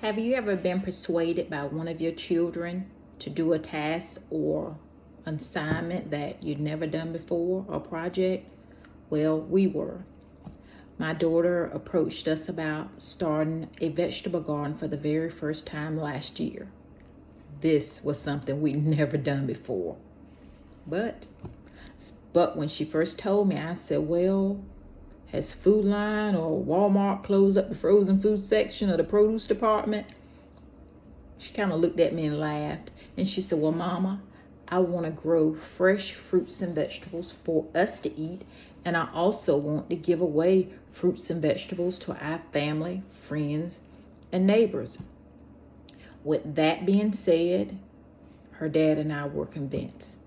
Have you ever been persuaded by one of your children to do a task or assignment that you'd never done before or project? Well, we were. My daughter approached us about starting a vegetable garden for the very first time last year. This was something we'd never done before. But when she first told me, I said, well, has Food Line or Walmart closed up the frozen food section of the produce department? She kind of looked at me and laughed. And she said, well, Mama, I want to grow fresh fruits and vegetables for us to eat. And I also want to give away fruits and vegetables to our family, friends, and neighbors. With that being said, her dad and I were convinced.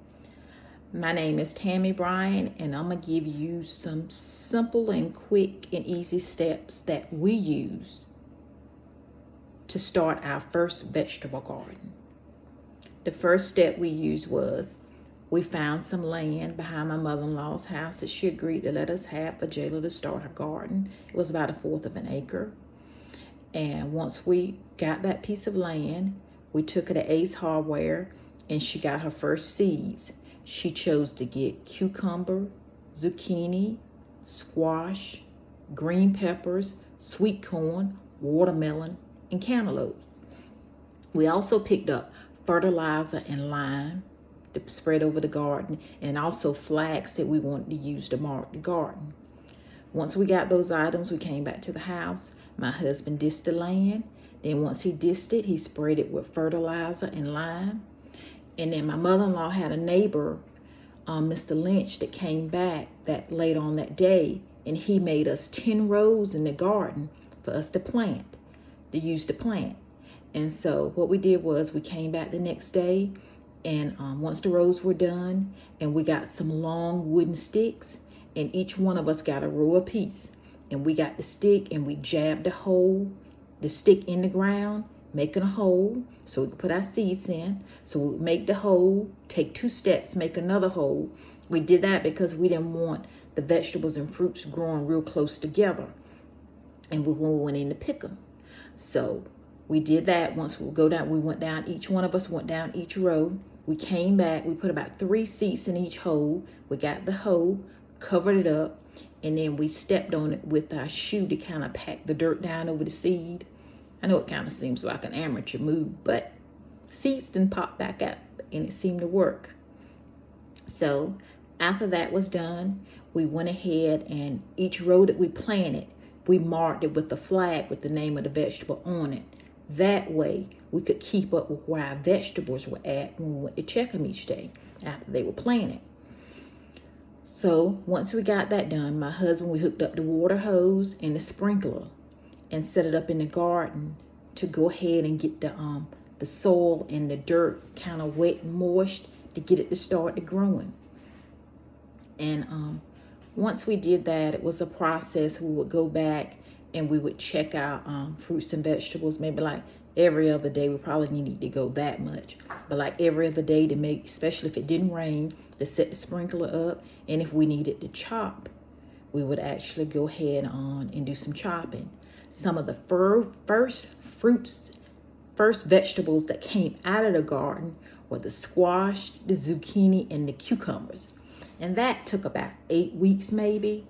My name is Tammy Bryan, and I'm going to give you some simple and quick and easy steps that we use to start our first vegetable garden. The first step we used was we found some land behind my mother-in-law's house that she agreed to let us have for Jayla to start her garden. It was about 1/4 of an acre. And once we got that piece of land, we took her to Ace Hardware and she got her first seeds. She chose to get cucumber, zucchini, squash, green peppers, sweet corn, watermelon, and cantaloupe. We also picked up fertilizer and lime to spread over the garden, and also flags that we wanted to use to mark the garden. Once we got those items, we came back to the house. My husband disced the land. Then once he disced it, he sprayed it with fertilizer and lime. And then my mother-in-law had a neighbor, Mr. Lynch, that came back that late on that day, and he made us 10 rows in the garden for us to use to plant. And so what we did was we came back the next day, and once the rows were done, and we got some long wooden sticks, and each one of us got a row apiece. And we got the stick and we jabbed the stick in the ground, making a hole so we could put our seeds in. So we would make the hole, take 2 steps, make another hole. We did that because we didn't want the vegetables and fruits growing real close together. And when we went in to pick them. So we did that. Once we went down, each one of us went down each row. We came back, we put about 3 seeds in each hole. We got the hole, covered it up, and then we stepped on it with our shoe to kind of pack the dirt down over the seed. I know it kind of seems like an amateur move, but seeds then popped back up and it seemed to work. So after that was done, we went ahead and each row that we planted, we marked it with a flag with the name of the vegetable on it. That way we could keep up with where our vegetables were at when we went to check them each day after they were planted. So once we got that done, my husband, we hooked up the water hose and the sprinkler and set it up in the garden to go ahead and get the soil and the dirt kind of wet and moist to get it to start to growing. And once we did that, it was a process. We would go back and we would check out fruits and vegetables, maybe like every other day. We probably need to go that much, but like every other day to make, especially if it didn't rain, to set the sprinkler up. And if we needed to chop, we would actually go ahead on and do some chopping. Some of the first vegetables that came out of the garden were the squash, the zucchini, and the cucumbers. And that took about 8 weeks maybe.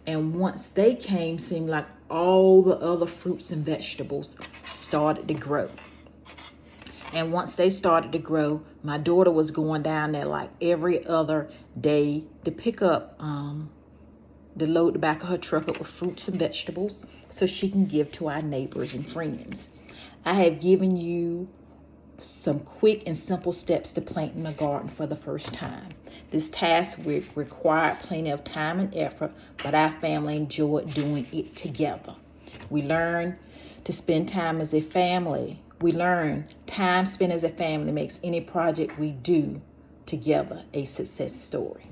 And once they came, seemed like all the other fruits and vegetables started to grow. And once they started to grow, my daughter was going down there like every other day to pick up, to load the back of her truck up with fruits and vegetables so she can give to our neighbors and friends. I have given you some quick and simple steps to planting a garden for the first time. This task required plenty of time and effort, but our family enjoyed doing it together. We learned to spend time as a family. We learned time spent as a family makes any project we do together a success story.